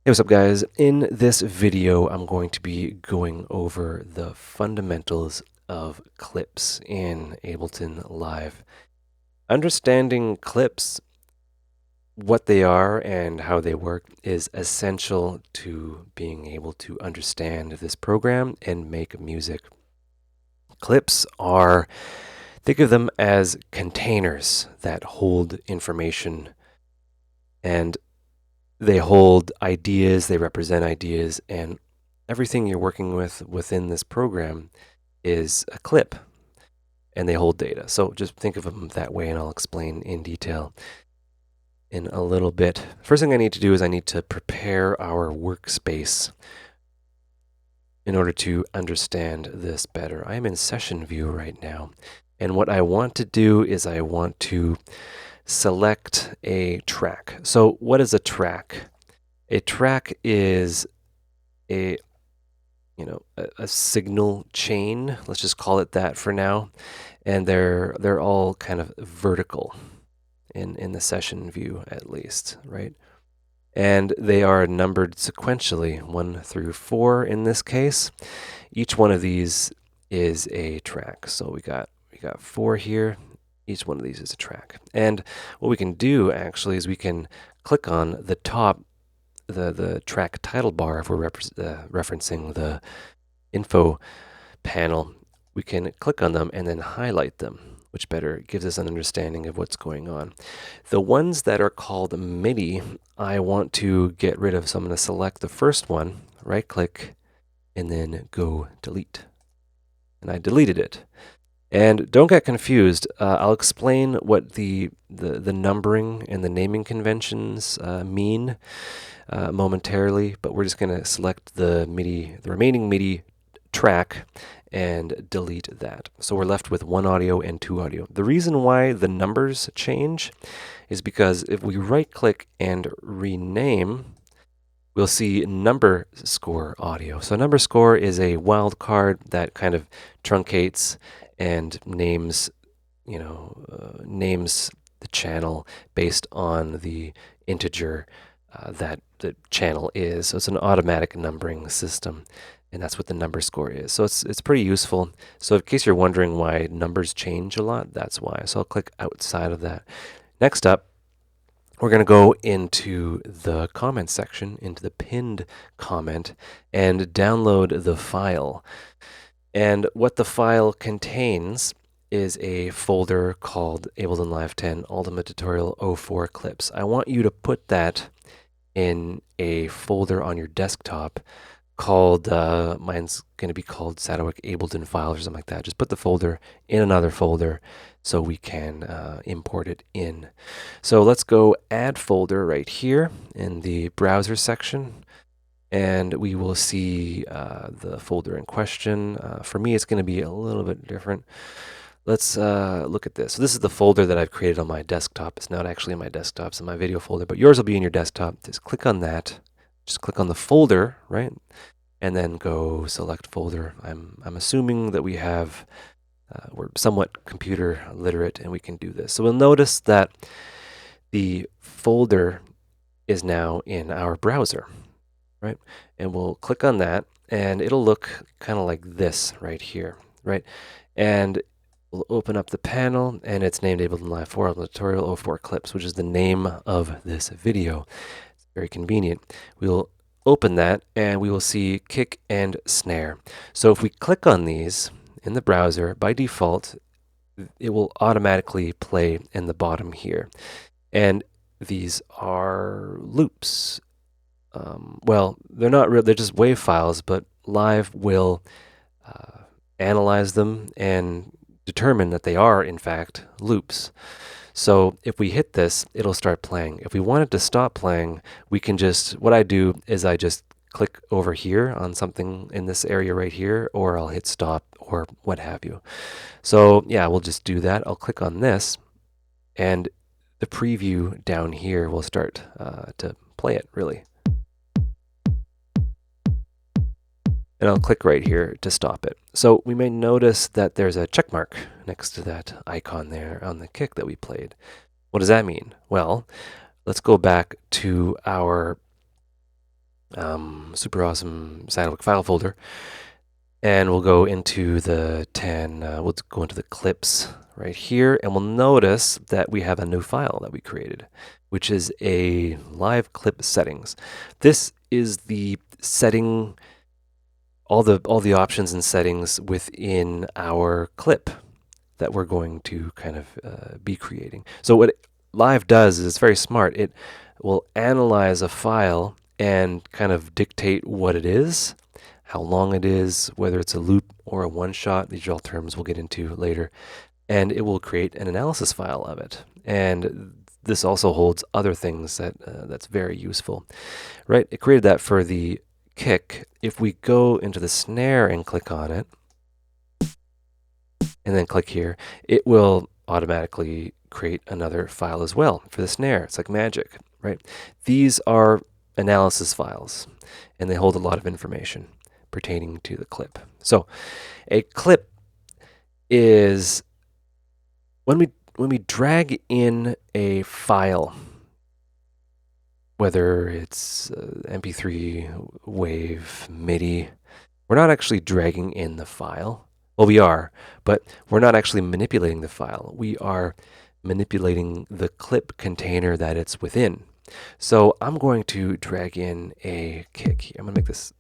Hey, what's up guys? In this video, I'm going to be going over the fundamentals of clips in Ableton Live. Understanding clips, what they are and how they work, is essential to being able to understand this program and make music. Clips are, think of them as containers that hold information, and they hold ideas, they represent ideas, and everything you're working with within this program is a clip, and they hold data. So just think of them that way, and I'll explain in detail in a little bit. First thing I need to do is I need to prepare our workspace in order to understand this better. I am in session view right now, and what I want to do is I want to select a track. So what is a track? A track is a signal chain. Let's just call it that for now. And they're all kind of vertical in the session view, at least, right? And they are numbered sequentially, 1 through 4 in this case. Each one of these is a track. So we got 4 here. Each one of these is a track. And what we can do actually is we can click on the top, the track title bar. If we're referencing the info panel, we can click on them and then highlight them, which better gives us an understanding of what's going on. The ones that are called MIDI, I want to get rid of. So I'm going to select the first one, right click, and then go delete. And I deleted it. And don't get confused. I'll explain what the numbering and the naming conventions mean momentarily, but we're just going to select the remaining MIDI track and delete that. So we're left with 1 audio and 2 audio. The reason why the numbers change is because if we right-click and rename, we'll see number score audio. So number score is a wildcard that kind of truncates and names the channel based on the integer that the channel is. So it's an automatic numbering system, and that's what the number score is. So it's pretty useful. So in case you're wondering why numbers change a lot, that's why. So I'll click outside of that. Next up, we're going to go into the comment section, into the pinned comment, and download the file. And what the file contains is a folder called Ableton Live 10 Ultimate Tutorial 04 Clips. I want you to put that in a folder on your desktop called, mine's going to be called Sadowik Ableton Files or something like that. Just put the folder in another folder so we can import it in. So let's go add folder right here in the browser section, and we will see the folder in question. For me, it's going to be a little bit different. Let's look at this. So this is the folder that I've created on my desktop. It's not actually in my desktop, it's in my video folder, but yours will be in your desktop. Just click on that. Just click on the folder, right? And then go select folder. I'm assuming that we have, we're somewhat computer literate and we can do this. So we'll notice that the folder is now in our browser, right? And we'll click on that and it'll look kind of like this right here, right? And we'll open up the panel and it's named Ableton Live 4 Tutorial 04 Clips, which is the name of this video. It's very convenient. We'll open that and we will see kick and snare. So if we click on these in the browser, by default, it will automatically play in the bottom here. And these are loops. Well, they're not real, they're just WAV files, but Live will analyze them and determine that they are, in fact, loops. So if we hit this, it'll start playing. If we want it to stop playing, we can just, what I do is I just click over here on something in this area right here, or I'll hit stop or what have you. So yeah, we'll just do that. I'll click on this and the preview down here will start to play it, really. And I'll click right here to stop it. So we may notice that there's a check mark next to that icon there on the kick that we played. What does that mean? Well, let's go back to our super awesome Cyclic file folder. And we'll go into the we'll go into the clips right here, and we'll notice that we have a new file that we created, which is a live clip settings. This is the setting, all the options and settings within our clip that we're going to kind of be creating. So what Live does is it's very smart. It will analyze a file and kind of dictate what it is, how long it is, whether it's a loop or a one-shot. These are all terms we'll get into later. And it will create an analysis file of it. And this also holds other things that's very useful, right? It created that for the kick. If we go into the snare and click on it, and then click here, it will automatically create another file as well for the snare. It's like magic, right? These are analysis files, and they hold a lot of information pertaining to the clip. So a clip is when we drag in a file, whether it's MP3, WAV, MIDI, we're not actually dragging in the file. Well, we are, but we're not actually manipulating the file. We are manipulating the clip container that it's within. So I'm going to drag in a kick here. I'm going to make this,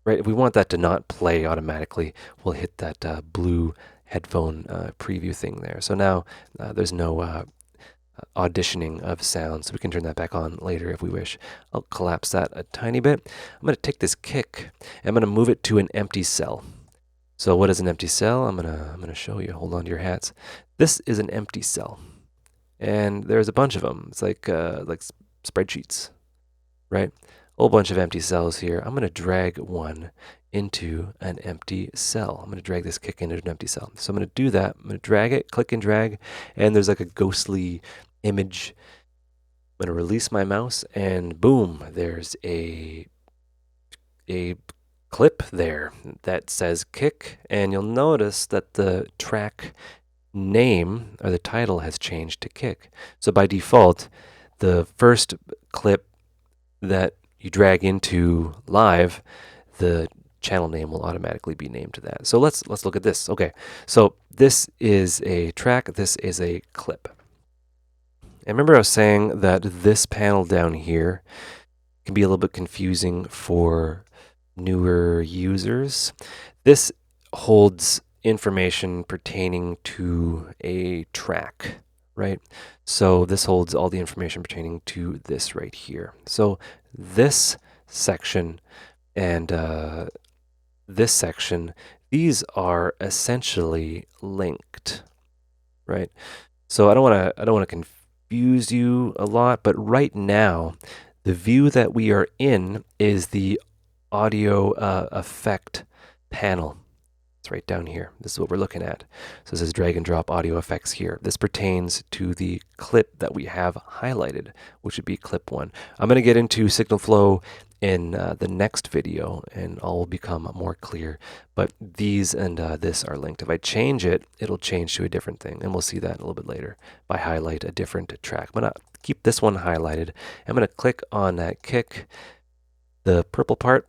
right? If we want that to not play automatically, we'll hit that blue headphone preview thing there. So now there's no auditioning of sound, so we can turn that back on later if we wish. I'll collapse that a tiny bit. I'm going to take this kick and I'm going to move it to an empty cell. So what is an empty cell? I'm gonna show you. Hold on to your hats. This is an empty cell, and there's a bunch of them. It's like spreadsheets, right? A whole bunch of empty cells here. I'm gonna drag one into an empty cell. I'm gonna drag this kick into an empty cell. So I'm gonna do that. I'm gonna drag it, click and drag, and there's like a ghostly image. I'm gonna release my mouse, and boom, there's a clip there that says kick, and you'll notice that the track name or the title has changed to kick. So by default, the first clip that you drag into Live, the channel name will automatically be named to that. So let's look at this. Okay, so this is a track, this is a clip. And remember I was saying that this panel down here can be a little bit confusing for newer users. This holds information pertaining to a track, right? So this holds all the information pertaining to this right here. So this section and this section, these are essentially linked, right? So I don't want to confuse you a lot, but right now the view that we are in is the audio effect panel. It's right down here. This is what we're looking at. So this is drag and drop audio effects here. This pertains to the clip that we have highlighted, which would be clip 1. I'm going to get into signal flow in the next video, and all will become more clear. But these and this are linked. If I change it, it'll change to a different thing, and we'll see that a little bit later if I highlight a different track. I'm going to keep this one highlighted. I'm going to click on that kick, the purple part,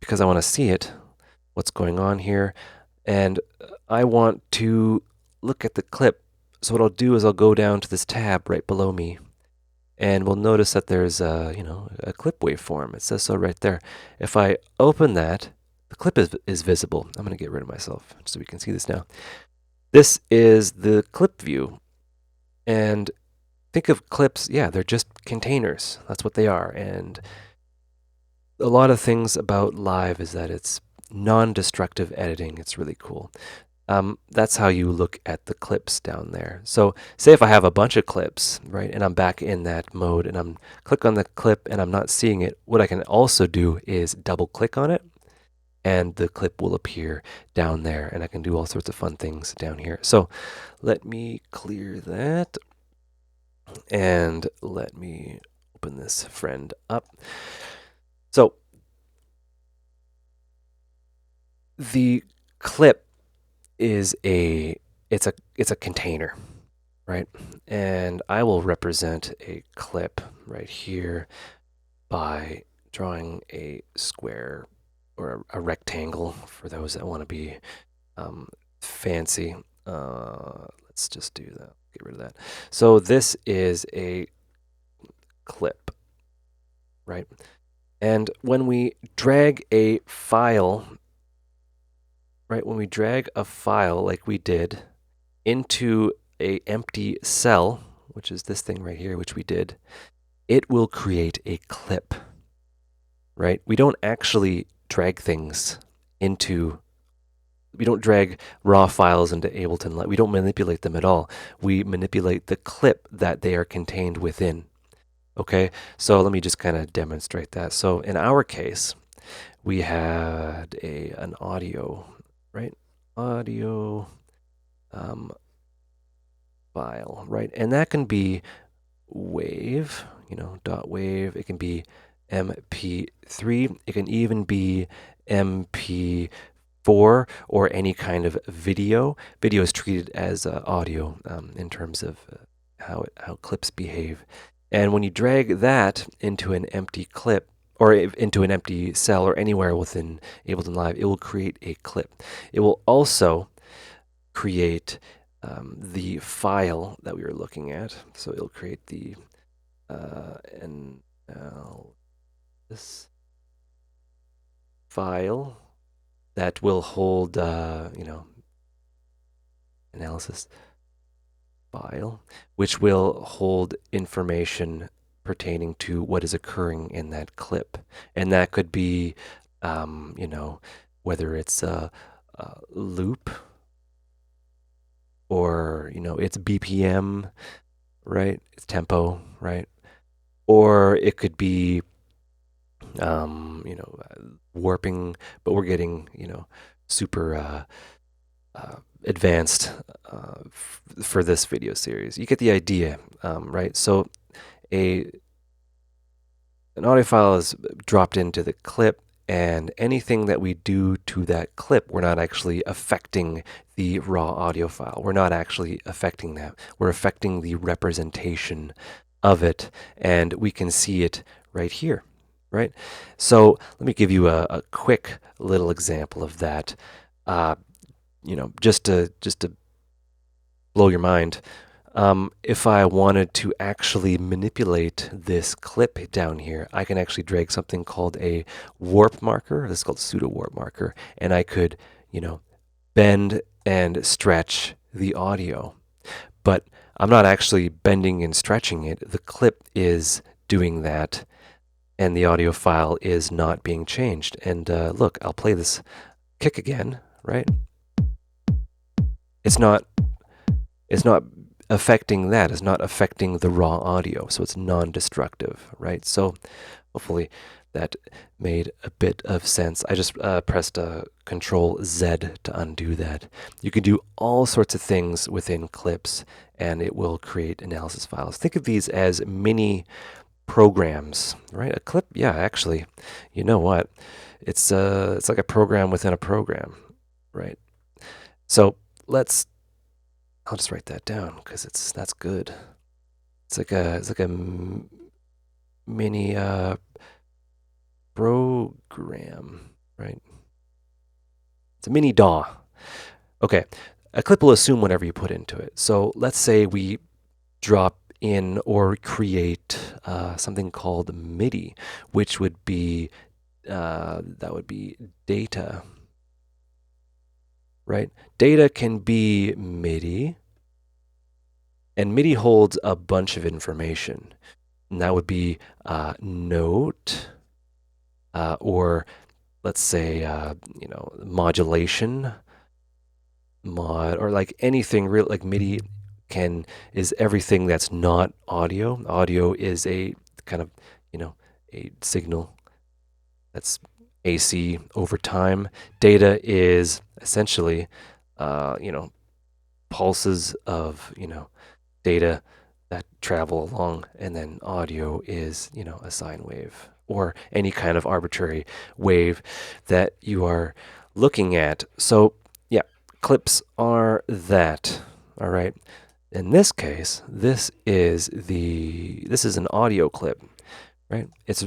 because I want to see it, what's going on here, and I want to look at the clip. So what I'll do is I'll go down to this tab right below me, and we'll notice that there's a clip waveform. It says so right there. If I open that, the clip is visible. I'm going to get rid of myself so we can see this now. This is the clip view, and think of clips, yeah, they're just containers. That's what they are, and a lot of things about Live is that it's non-destructive editing. It's really cool. That's how you look at the clips down there. So say if I have a bunch of clips, right, and I'm back in that mode and I'm click on the clip and I'm not seeing it, what I can also do is double click on it and the clip will appear down there, and I can do all sorts of fun things down here. So let me clear that and let me open this friend up. So the clip is it's a container, right? And I will represent a clip right here. by drawing a square or a rectangle for those that want to be fancy. Let's just do that. Get rid of that. So this is a clip, right? And when we drag a file, right? When we drag a file like we did into a empty cell, which is this thing right here, which we did, it will create a clip, right? We don't actually drag things into, we don't drag raw files into Ableton. We don't manipulate them at all. We manipulate the clip that they are contained within. Okay, so let me just kind of demonstrate that. So in our case, we had an audio, right? Audio file, right? And that can be wave, dot wave. It can be MP3. It can even be MP4 or any kind of video. Video is treated as audio in terms of how clips behave. And when you drag that into an empty clip or into an empty cell or anywhere within Ableton Live, it will create a clip. It will also create the file that we were looking at. So it'll create the this file that will hold, analysis file, which will hold information pertaining to what is occurring in that clip. And that could be, whether it's a loop or, it's BPM, right? It's tempo, right? Or it could be, warping, but we're getting, super advanced for this video series. You get the idea, right? So an audio file is dropped into the clip, and anything that we do to that clip, we're not actually affecting the raw audio file. We're not actually affecting that. We're affecting the representation of it, and we can see it right here, right? So let me give you a quick little example of that. Just to blow your mind, if I wanted to actually manipulate this clip down here, I can actually drag something called a warp marker. This is called pseudo warp marker, and I could, bend and stretch the audio. But I'm not actually bending and stretching it. The clip is doing that, and the audio file is not being changed. And look, I'll play this kick again, right? It's not affecting that. It's not affecting the raw audio, so it's non-destructive, right? So hopefully that made a bit of sense. I just pressed Control Z to undo that. You can do all sorts of things within clips, and it will create analysis files. Think of these as mini programs, right? A clip, yeah, actually, you know what? It's like a program within a program, right? So I'll just write that down because that's good. It's like a mini program, right? It's a mini DAW. Okay, a clip will assume whatever you put into it. So let's say we drop in or create something called MIDI, which would be that would be data. Right? Data can be MIDI, and MIDI holds a bunch of information. And that would be note, or let's say, modulation, or like anything real, like MIDI is everything that's not audio. Audio is a kind of, a signal that's AC over time. Data is essentially, pulses of, data that travel along, and then audio is, a sine wave or any kind of arbitrary wave that you are looking at. So yeah, clips are that. All right. In this case, this is an audio clip. right? It's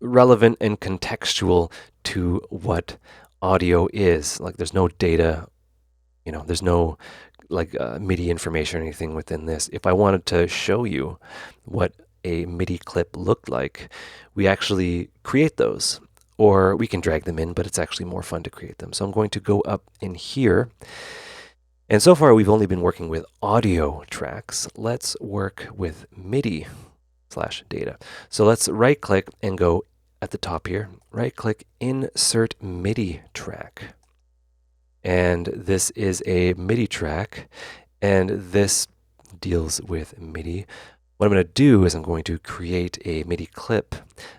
relevant and contextual to what audio is. Like there's no data, there's no like MIDI information or anything within this. If I wanted to show you what a MIDI clip looked like, we actually create those, or we can drag them in, but it's actually more fun to create them. So I'm going to go up in here. And so far, we've only been working with audio tracks. Let's work with MIDI/data. So let's right click and go at the top here. Right click, insert MIDI track. And this is a MIDI track, and this deals with MIDI. What I'm going to do is I'm going to create a MIDI clip.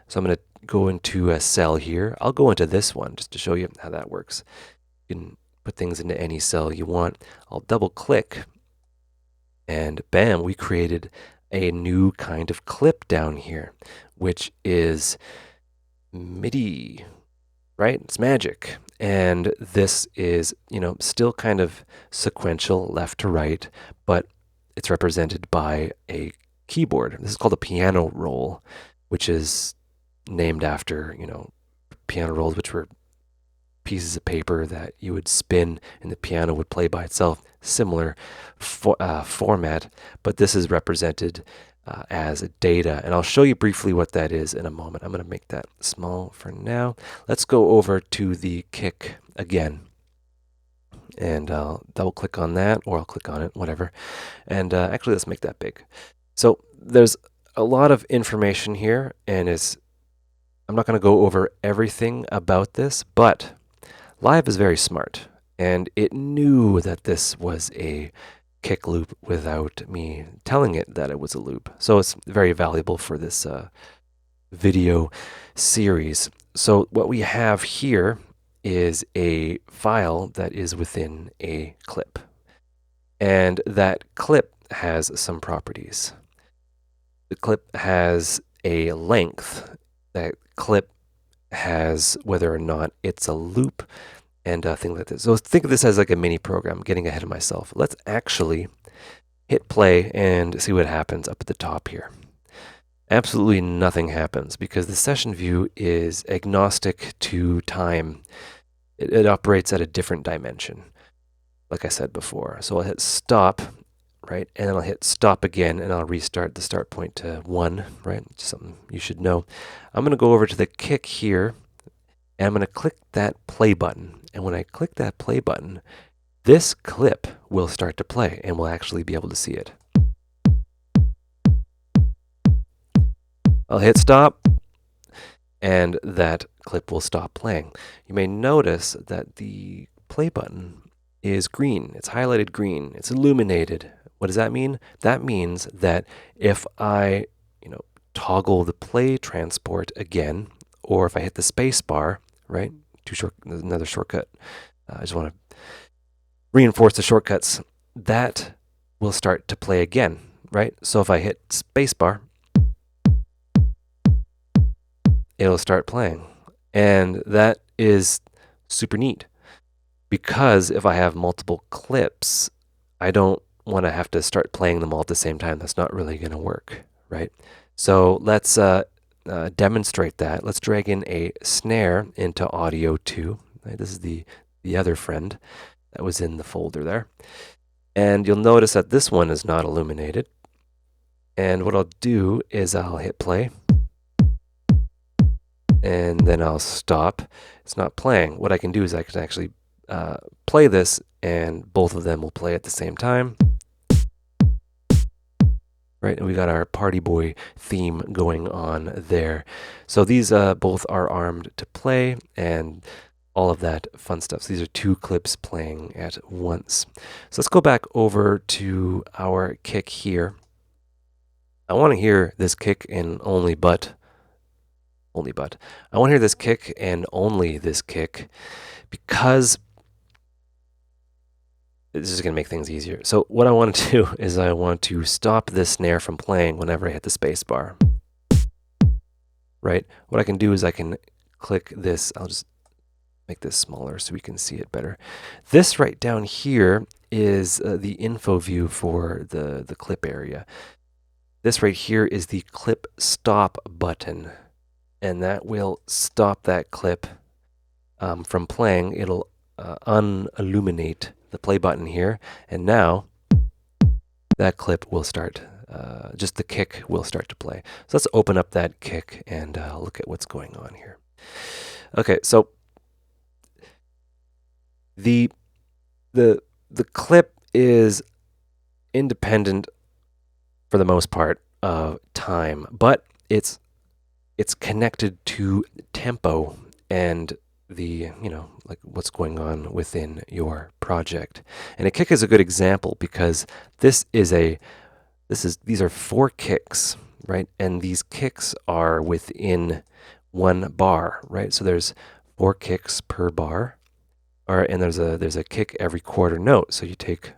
So I'm going to go into a cell here. I'll go into this one just to show you how that works. You can put things into any cell you want. I'll double click, and bam, we created a new kind of clip down here, which is MIDI, right? It's magic. And this is, still kind of sequential left to right, but it's represented by a keyboard. This is called a piano roll, which is named after, piano rolls, which were pieces of paper that you would spin and the piano would play by itself. Similar format, but this is represented as data. And I'll show you briefly what that is in a moment. I'm going to make that small for now. Let's go over to the kick again. And I'll double click on that, or I'll click on it, whatever. And actually, let's make that big. So there's a lot of information here, and I'm not going to go over everything about this, but Live is very smart, and it knew that this was a kick loop without me telling it that it was a loop. So it's very valuable for this video series. So what we have here is a file that is within a clip, and that clip has some properties. The clip has a length. That clip has whether or not it's a loop and things like this. So think of this as like a mini program. Getting ahead of myself. Let's actually hit play and see what happens up at the top here. Absolutely nothing happens because the session view is agnostic to time. It operates at a different dimension, like I said before. So I'll hit stop, right? And then I'll hit stop again, and I'll restart the start point to 1, right? Just something you should know. I'm going to go over to the kick here, and I'm going to click that play button. And when I click that play button, this clip will start to play, and we'll actually be able to see it. I'll hit stop, and that clip will stop playing. You may notice that the play button is green. It's highlighted green. It's illuminated. What does that mean? That means that if I, toggle the play transport again, or if I hit the space bar, right? Another shortcut. I just want to reinforce the shortcuts. That will start to play again, right? So if I hit space bar, it'll start playing. And that is super neat because if I have multiple clips, I don't want to have to start playing them all at the same time. That's not really going to work, right? So let's demonstrate that. Let's drag in a snare into audio 2. Right? This is the other friend that was in the folder there. And you'll notice that this one is not illuminated. And what I'll do is I'll hit play. And then I'll stop. It's not playing. What I can do is I can actually play this, and both of them will play at the same time. Right, and we got our Party Boy theme going on there. So these both are armed to play, and all of that fun stuff. So these are 2 clips playing at once. So let's go back over to our kick here. I want to hear this kick in only but. I want to hear this kick and only this kick because this is going to make things easier. So what I want to do is I want to stop this snare from playing whenever I hit the space bar. Right? What I can do is I can click this. I'll just make this smaller so we can see it better. This right down here is the info view for the clip area. This right here is the clip stop button, and that will stop that clip from playing. It'll unilluminate the play button here, and now that clip will start, just the kick will start to play. So let's open up that kick and look at what's going on here. Okay, so the clip is independent for the most part of time, but it's connected to tempo and the, like what's going on within your project. And a kick is a good example because these are 4 kicks, right? And these kicks are within 1 bar, right? So there's 4 kicks per bar, and there's a kick every quarter note. So you take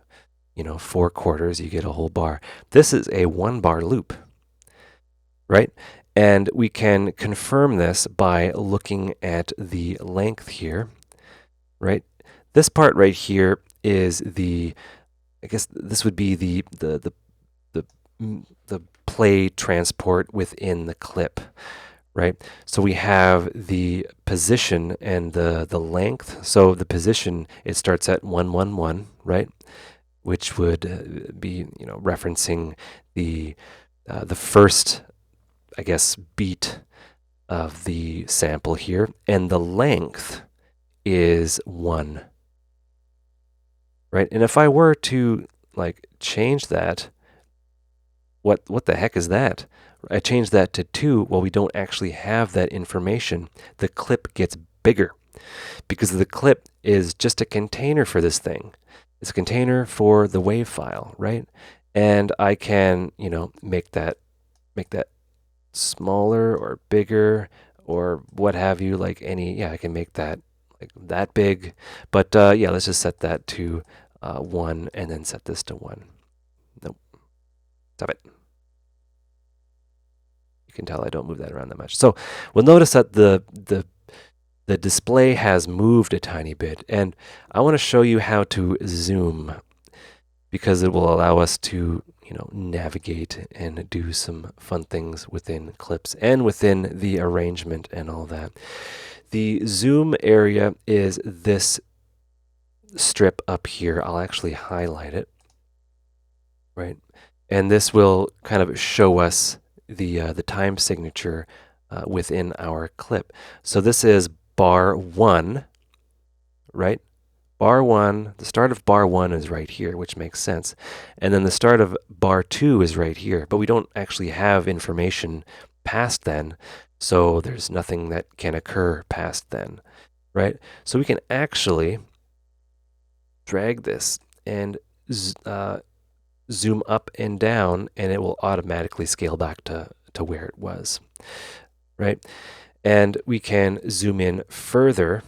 4 quarters, you get a whole bar. This is a 1 bar loop, right? And we can confirm this by looking at the length here, right? This part right here is I guess this would be the play transport within the clip, right? So we have the position and the length. So the position, it starts at 111, right? Which would be, referencing the first, I guess, beat of the sample here, and the length is 1, right? And if I were to change that, what the heck is that? I change that to 2. Well, we don't actually have that information. The clip gets bigger because the clip is just a container for this thing. It's a container for the WAV file, right? And I can, make that smaller or bigger or what have you, I can make that that big. But yeah, let's just set that to 1 and then set this to 1. Nope. Stop it. You can tell I don't move that around that much. So we'll notice that the display has moved a tiny bit, and I want to show you how to zoom because it will allow us to navigate and do some fun things within clips and within the arrangement and all that. The zoom area is this strip up here. I'll actually highlight it, right? And this will kind of show us the time signature within our clip. So this is bar 1, right? Bar 1, the start of bar 1 is right here, which makes sense. And then the start of bar 2 is right here, but we don't actually have information past then, so there's nothing that can occur past then, right? So we can actually drag this and zoom up and down, and it will automatically scale back to where it was, right? And we can zoom in further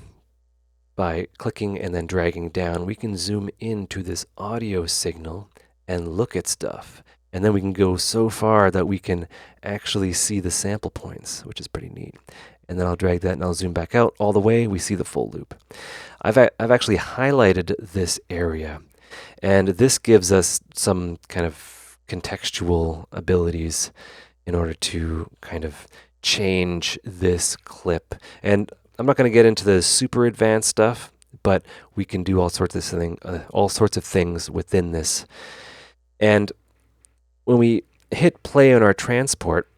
by clicking and then dragging down. We can zoom into this audio signal and look at stuff. And then we can go so far that we can actually see the sample points, which is pretty neat. And then I'll drag that and I'll zoom back out all the way. We see the full loop. I've actually highlighted this area, and this gives us some kind of contextual abilities in order to kind of change this clip. And I'm not going to get into the super advanced stuff, but we can do all sorts of things within this. And when we hit play on our transport,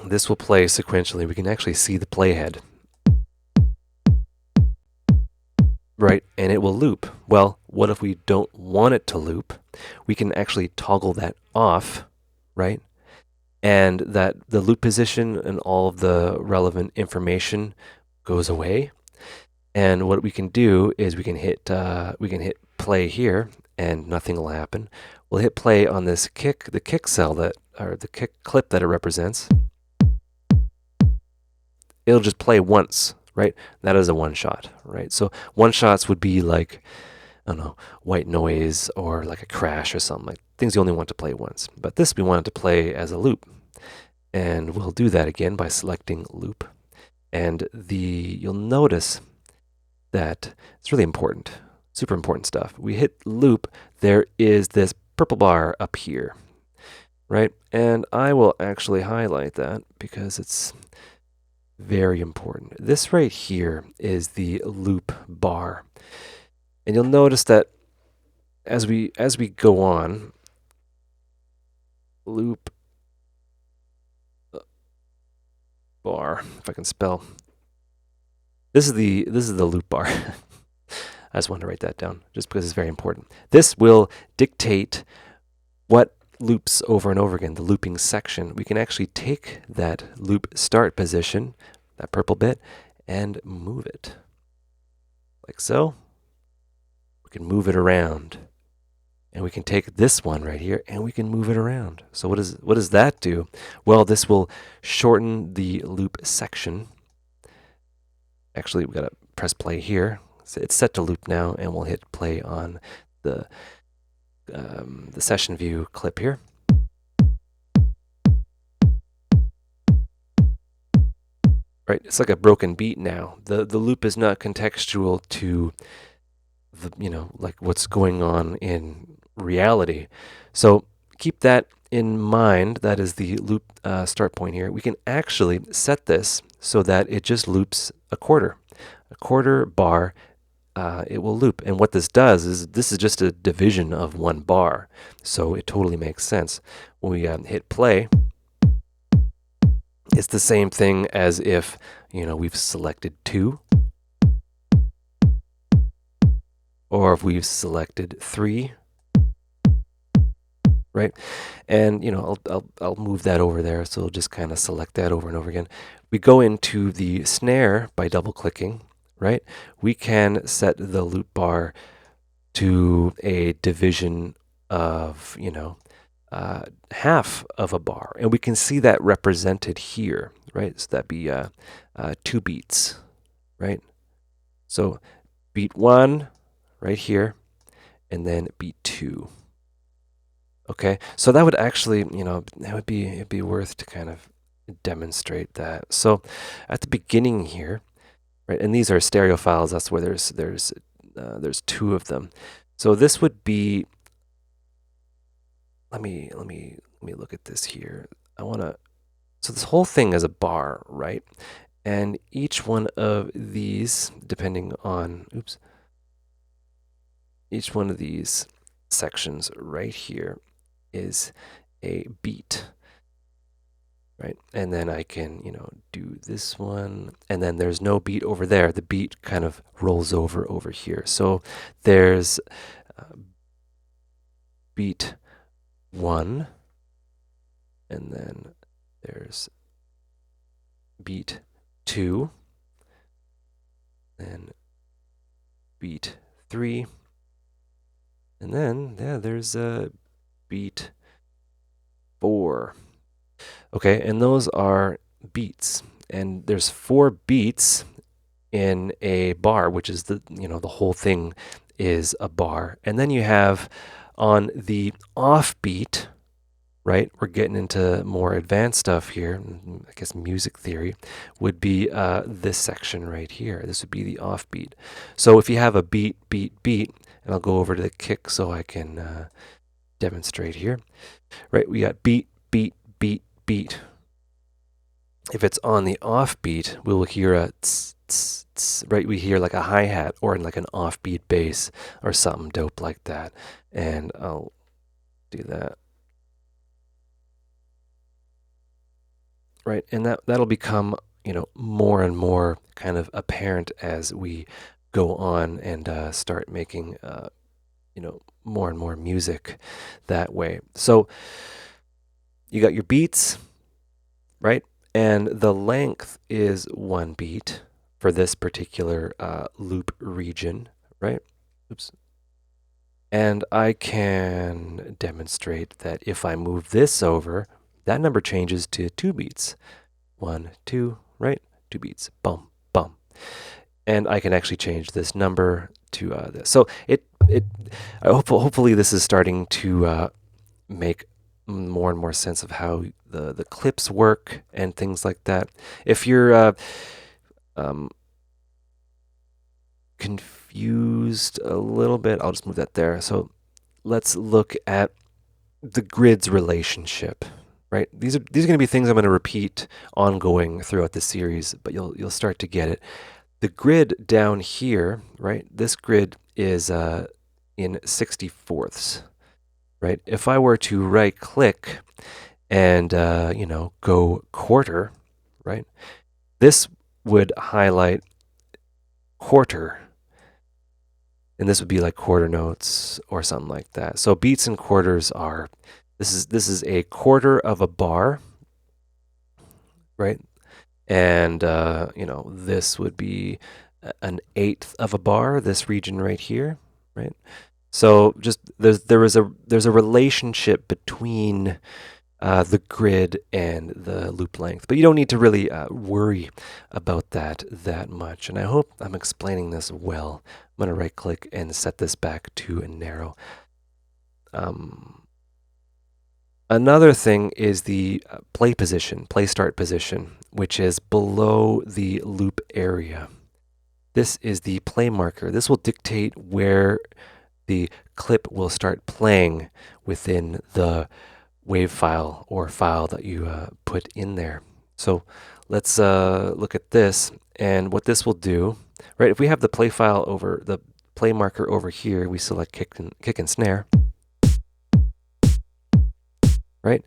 this will play sequentially. We can actually see the playhead, right? And it will loop. Well, what if we don't want it to loop? We can actually toggle that off, right? And that the loop position and all of the relevant information goes away. And what we can do is we can hit play here, and nothing will happen. We'll hit play on this kick, the kick cell or the kick clip that it represents. It'll just play once, right? That is a one shot, right? So one shots would be like, I don't know, white noise or like a crash or something, like things you only want to play once. But this we want it to play as a loop. And we'll do that again by selecting loop. And you'll notice that it's really important, super important stuff. We hit loop, there is this purple bar up here, right? And I will actually highlight that because it's very important. This right here is the loop bar. And you'll notice that as we go on, loop bar, if I can spell. This is the loop bar. I just wanted to write that down just because it's very important. This will dictate what loops over and over again, the looping section. We can actually take that loop start position, that purple bit, and move it like so. We can move it around. And we can take this one right here and we can move it around. So what does that do? Well, this will shorten the loop section. Actually, we got to press play here. So it's set to loop now, and we'll hit play on the session view clip here. Right, it's like a broken beat now. The loop is not contextual to the like what's going on in reality. So keep that in mind. That is the loop start point here. We can actually set this so that it just loops a quarter bar. It will loop, and what this does is this is just a division of one bar, so it totally makes sense. When we hit play, it's the same thing as if we've selected 2, or if we've selected 3. Right, and I'll move that over there, so we'll just kind of select that over and over again. We go into the snare by double clicking, right? We can set the loop bar to a division of half of a bar, and we can see that represented here, right? So that'd be 2 beats, right? So beat 1 right here, and then beat 2. Okay, so that would actually, it'd be worth to kind of demonstrate that. So at the beginning here, right, and these are stereo files. That's where there's 2 of them. So this would be. Let me look at this here. So this whole thing is a bar, right? And each one of these, depending on, each one of these sections right here is a beat, right? And then I can, do this one, and then there's no beat over there. The beat kind of rolls over here. So there's beat 1, and then there's beat 2, then beat 3, and then there's a beat 4. Okay, and those are beats, and there's 4 beats in a bar, which is the whole thing is a bar. And then you have on the offbeat, right? We're getting into more advanced stuff here. I guess music theory would be this section right here. This would be the offbeat. So if you have a beat, and I'll go over to the kick so I can demonstrate here. Right, we got beat. If it's on the offbeat, we'll hear a tss, tss, tss, right? We hear like a hi-hat or like an offbeat bass or something dope like that. And I'll do that. Right, and that'll become, more and more kind of apparent as we go on and start making, more and more music that way. So you got your beats, right? And the length is 1 beat for this particular loop region, right? And I can demonstrate that if I move this over, that number changes to 2 beats. 1, 2, right? 2 beats. Bum, bum. And I can actually change this number to this. So hopefully this is starting to make more and more sense of how the clips work and things like that. If you're confused a little bit, I'll just move that there. So let's look at the grid's relationship, right? These are going to be things I'm going to repeat ongoing throughout the series, but you'll start to get it. The grid down here, right? This grid is in 64ths, right? If I were to right click and go quarter, right? This would highlight quarter, and this would be like quarter notes or something like that. So beats and quarters are this is a quarter of a bar, right? And this would be an eighth of a bar. This region right here, right? So just there's a relationship between the grid and the loop length, but you don't need to really worry about that much. And I hope I'm explaining this well. I'm going to right click and set this back to a narrow. Another thing is the play start position, which is below the loop area. This is the play marker. This will dictate where the clip will start playing within the wave file or file that you put in there. So let's look at this, and what this will do, right? If we have the play file over the play marker over here, we select kick and snare, right?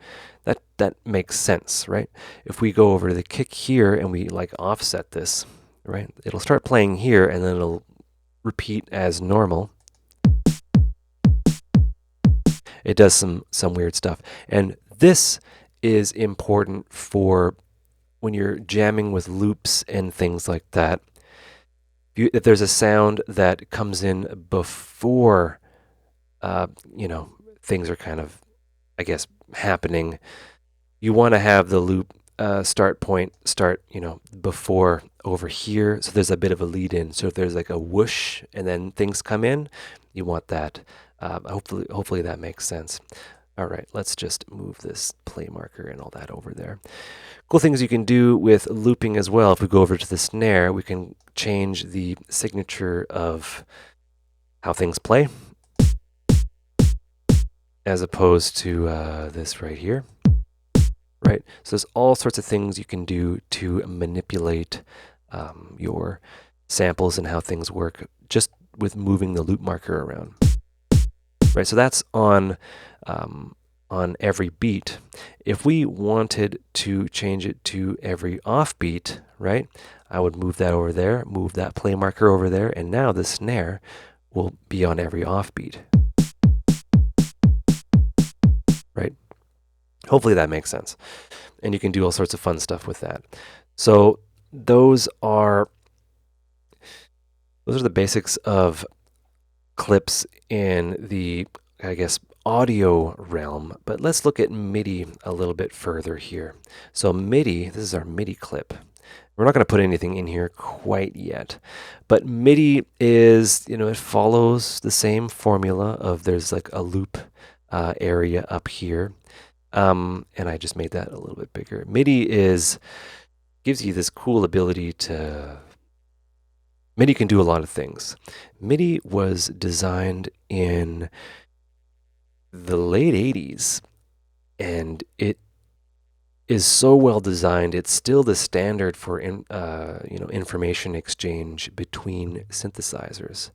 That makes sense, right? If we go over to the kick here and we like offset this, right? It'll start playing here and then it'll repeat as normal. It does some weird stuff. And this is important for when you're jamming with loops and things like that. If there's a sound that comes in before, things are kind of, I guess, happening, you want to have the loop start point start, before over here. So there's a bit of a lead in. So if there's like a whoosh and then things come in, you want that. Hopefully that makes sense. All right, let's just move this play marker and all that over there. Cool things you can do with looping as well. If we go over to the snare, we can change the signature of how things play as opposed to this right here, right? So there's all sorts of things you can do to manipulate your samples and how things work just with moving the loop marker around. Right, so that's on every beat. If we wanted to change it to every offbeat, right, I would move that over there, move that play marker over there, and now the snare will be on every offbeat. Right? Hopefully that makes sense. And you can do all sorts of fun stuff with that. So those are the basics of clips in the, I guess, audio realm, but let's look at MIDI a little bit further here. So MIDI, this is our MIDI clip. We're not going to put anything in here quite yet, but MIDI is, it follows the same formula of there's like a loop area up here, and I just made that a little bit bigger. MIDI gives you this cool ability to MIDI can do a lot of things. MIDI was designed in the late 80s, and it is so well designed. It's still the standard for information exchange between synthesizers.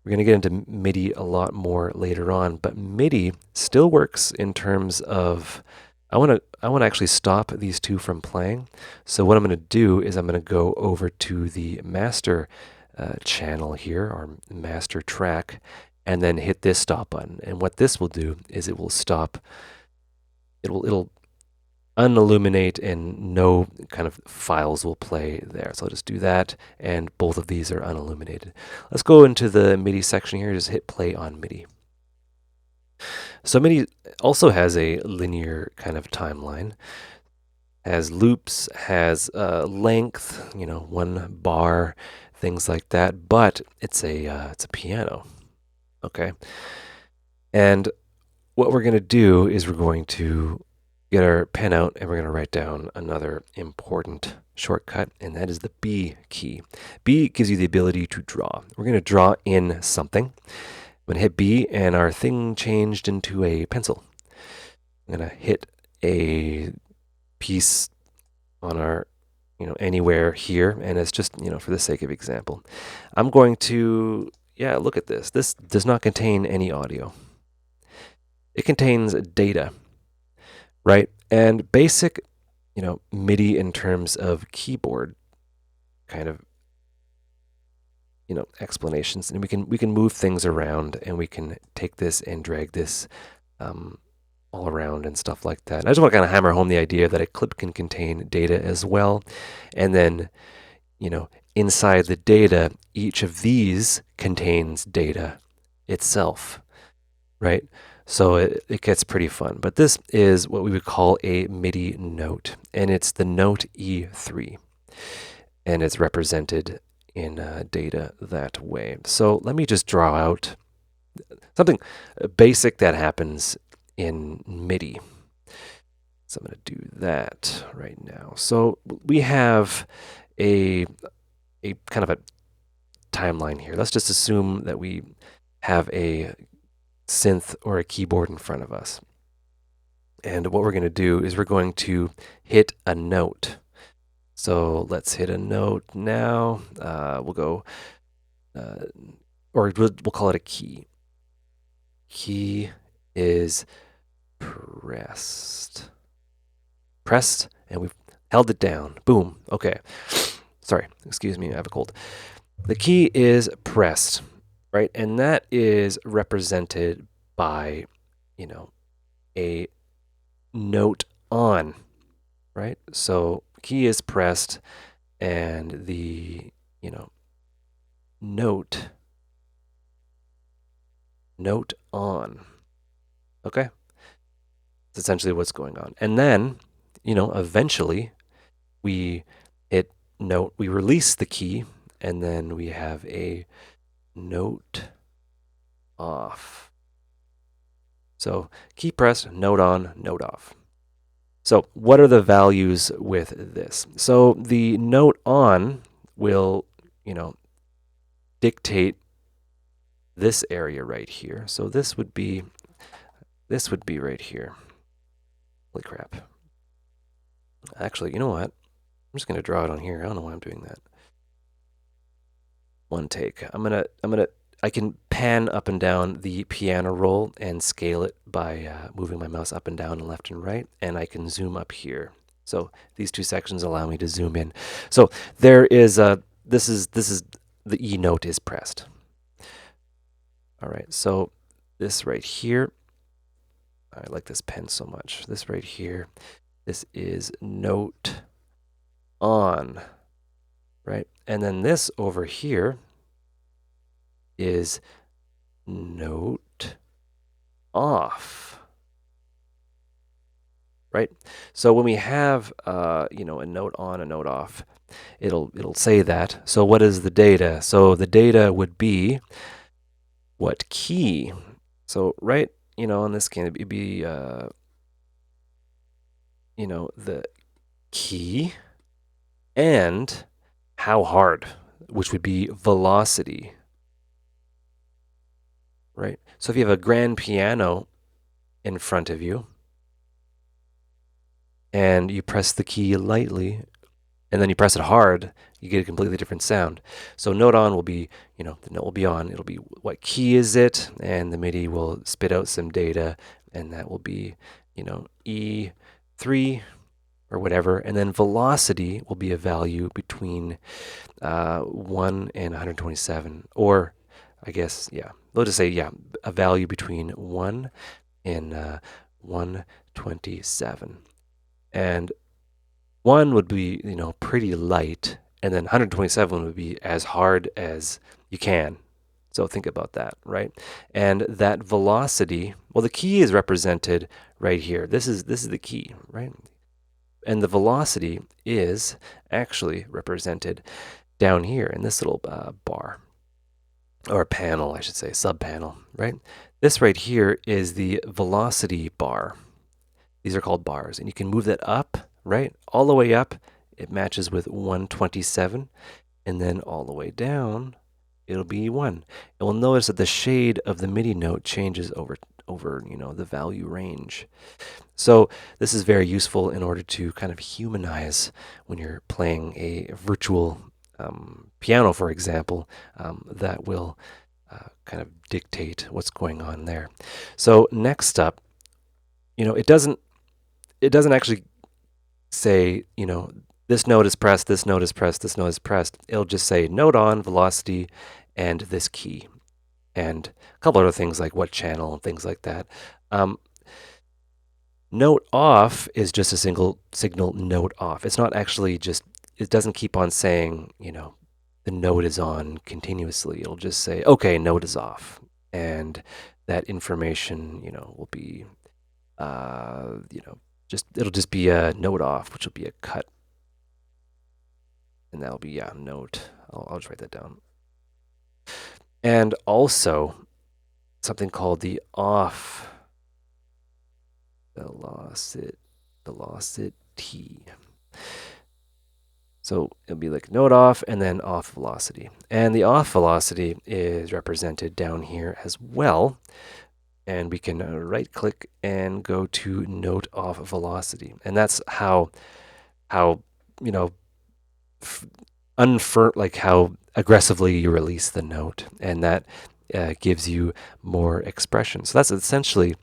We're going to get into MIDI a lot more later on, but MIDI still works in terms of I want to actually stop these two from playing. So what I'm going to do is I'm going to go over to the master channel here, or master track, and then hit this stop button. And what this will do is it will stop. It'll unilluminate and no kind of files will play there. So I'll just do that, and both of these are unilluminated. Let's go into the MIDI section here. Just hit play on MIDI. So MIDI also has a linear kind of timeline, has loops, has length, 1 bar, things like that. But it's a piano, okay. And what we're going to do is we're going to get our pen out and we're going to write down another important shortcut, and that is the B key. B gives you the ability to draw. We're going to draw in something. I'm going to hit B, and our thing changed into a pencil. I'm going to hit a piece on our, anywhere here, and it's just, for the sake of example. I'm going to, look at this. This does not contain any audio. It contains data, right? And basic, MIDI in terms of keyboard kind of, explanations, and we can move things around, and we can take this and drag this all around and stuff like that. And I just want to kind of hammer home the idea that a clip can contain data as well, and then inside the data, each of these contains data itself, right? So it gets pretty fun. But this is what we would call a MIDI note, and it's the note E3, and it's represented in data that way. So let me just draw out something basic that happens in MIDI. So I'm going to do that right now. So we have a kind of a timeline here. Let's just assume that we have a synth or a keyboard in front of us. And what we're going to do is we're going to hit a note. So let's hit a note now. We'll go, or we'll call it a key. Key is pressed. Pressed, and we've held it down. Boom. Okay. Sorry, excuse me, I have a cold. The key is pressed, right? And that is represented by, a note on, right? So key is pressed, and the, note on. Okay? That's essentially what's going on. And then, eventually we hit note, we release the key, and then we have a note off. So key pressed, note on, note off. So what are the values with this? So the note on will, dictate this area right here. So this would be right here. Holy crap. Actually, you know what? I'm just going to draw it on here. I don't know why I'm doing that. One take. I can pan up and down the piano roll and scale it by moving my mouse up and down and left and right, and I can zoom up here. So these two sections allow me to zoom in. So there is this is the E note is pressed. All right, so this right here, I like this pen so much. This right here, this is note on, right? And then this over here is note off, right? So when we have a note on, a note off, it'll say that. So what is the data? So the data would be what key. So right, in this can be the key and how hard, which would be velocity. Right? So if you have a grand piano in front of you and you press the key lightly and then you press it hard, you get a completely different sound. So note on will be, the note will be on. It'll be what key is it, and the MIDI will spit out some data, and that will be, E3 or whatever. And then velocity will be a value between 1 and 127, or I guess, we'll just say, a value between 1 and 127. And 1 would be, pretty light, and then 127 would be as hard as you can. So think about that, right? And that velocity, well, the key is represented right here. This is the key, right? And the velocity is actually represented down here in this little bar. Or panel, I should say, sub-panel, right? This right here is the velocity bar. These are called bars, and you can move that up, right? All the way up, it matches with 127, and then all the way down, it'll be 1. And we'll notice that the shade of the MIDI note changes over over, the value range. So this is very useful in order to kind of humanize when you're playing a virtual piano, for example, that will kind of dictate what's going on there. So next up, it doesn't actually say, this note is pressed, this note is pressed, this note is pressed. It'll just say note on, velocity, and this key, and a couple other things like what channel and things like that. Note off is just a single signal note off. It's not actually just, it doesn't keep on saying, the note is on continuously. It'll just say, okay, note is off. And that information, will be, it'll just be a note off, which will be a cut. And that'll be, note. I'll just write that down. And also something called the off velocity. So it'll be like note off and then off velocity. And the off velocity is represented down here as well. And we can right click and go to note off velocity. And that's how how aggressively you release the note. And that gives you more expression. So that's essentially,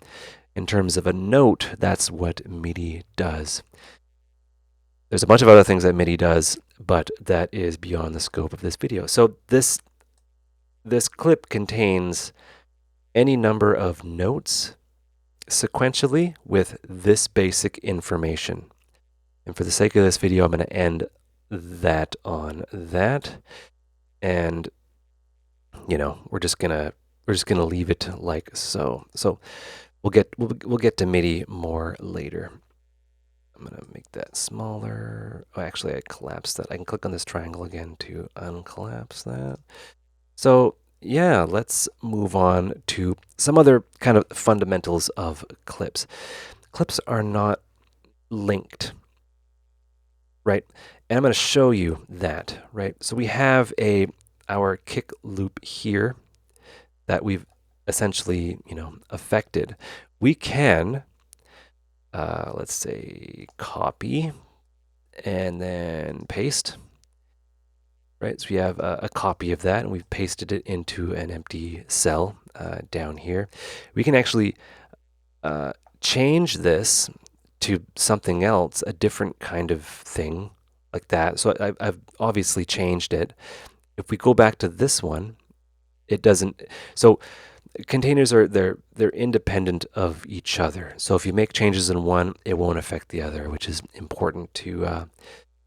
in terms of a note, that's what MIDI does. There's a bunch of other things that MIDI does, but that is beyond the scope of this video. So this clip contains any number of notes sequentially with this basic information. And for the sake of this video, I'm going to end that on that. And we're just gonna leave it like so. So we'll get to MIDI more later. I'm gonna make that smaller. Oh, actually, I collapsed that. I can click on this triangle again to uncollapse that. So yeah, let's move on to some other kind of fundamentals of clips. Clips are not linked, right? And I'm going to show you that, right? So we have our kick loop here that we've essentially, affected. We can, let's say, copy and then paste, right? So we have a copy of that, and we've pasted it into an empty cell down here. We can actually change this to something else, a different kind of thing like that. So I've obviously changed it. If we go back to this one, it doesn't. So containers they're independent of each other. So if you make changes in one, it won't affect the other, which is important to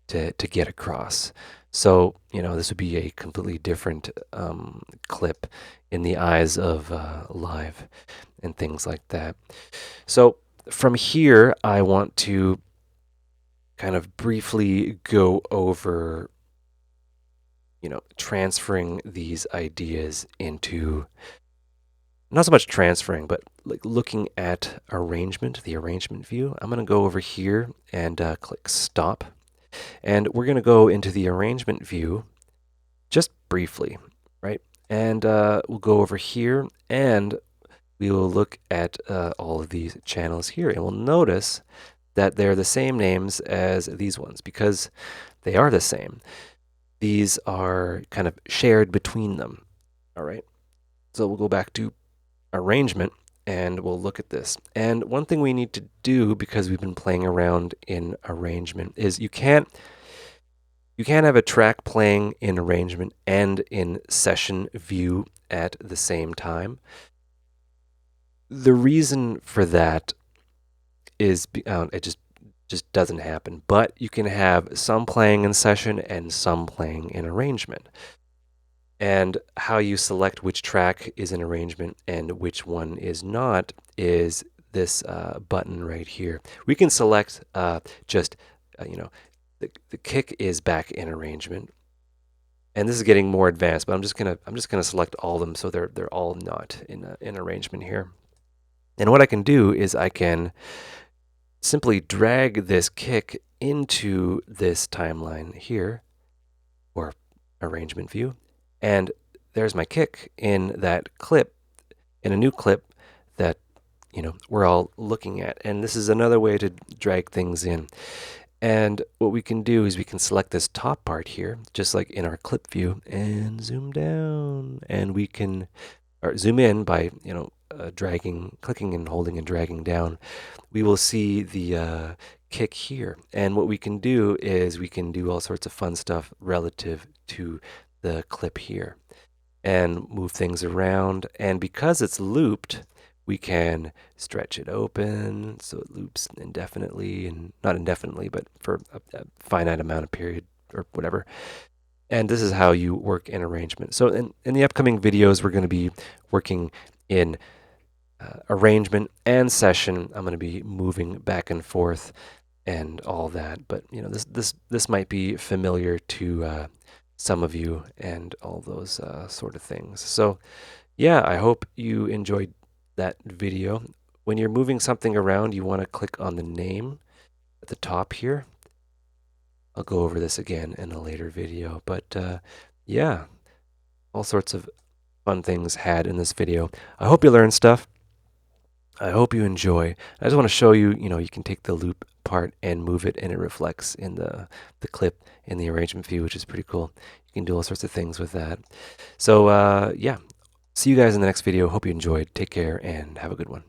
get across. So this would be a completely different clip in the eyes of live and things like that. So from here, I want to kind of briefly go over, transferring these ideas into, not so much transferring, but like looking at arrangement, the arrangement view. I'm going to go over here and click stop. And we're going to go into the arrangement view just briefly, right? And we'll go over here and we will look at all of these channels here. And we'll notice that they're the same names as these ones because they are the same. These are kind of shared between them, all right? So we'll go back to arrangement and we'll look at this. And one thing we need to do, because we've been playing around in arrangement, is you can't have a track playing in arrangement and in session view at the same time. The reason for that is it just doesn't happen. But you can have some playing in session and some playing in arrangement. And how you select which track is in arrangement and which one is not is this button right here. We can select just, the kick is back in arrangement. And this is getting more advanced, but I'm just gonna select all of them so they're all not in arrangement here. And what I can do is I can simply drag this kick into this timeline here, or arrangement view. And there's my kick in that clip, in a new clip that we're all looking at. And this is another way to drag things in. And what we can do is we can select this top part here, just like in our clip view, and zoom down. And we can or zoom in by dragging, clicking and holding and dragging down. We will see the kick here. And what we can do is we can do all sorts of fun stuff relative to the clip here and move things around. And because it's looped, we can stretch it open so it loops indefinitely, and not indefinitely, but for a finite amount of period or whatever. And this is how you work in arrangement. So in the upcoming videos, we're going to be working in arrangement and session. I'm going to be moving back and forth and all that. But this might be familiar to some of you and all those sort of things. So yeah, I hope you enjoyed that video. When you're moving something around, you want to click on the name at the top here. I'll go over this again in a later video, but yeah, all sorts of fun things had in this video. I hope you learned stuff. I hope you enjoy. I just want to show you, you can take the loop part and move it, and it reflects in the clip in the arrangement view, which is pretty cool. You can do all sorts of things with that. So yeah, see you guys in the next video. Hope you enjoyed. Take care and have a good one.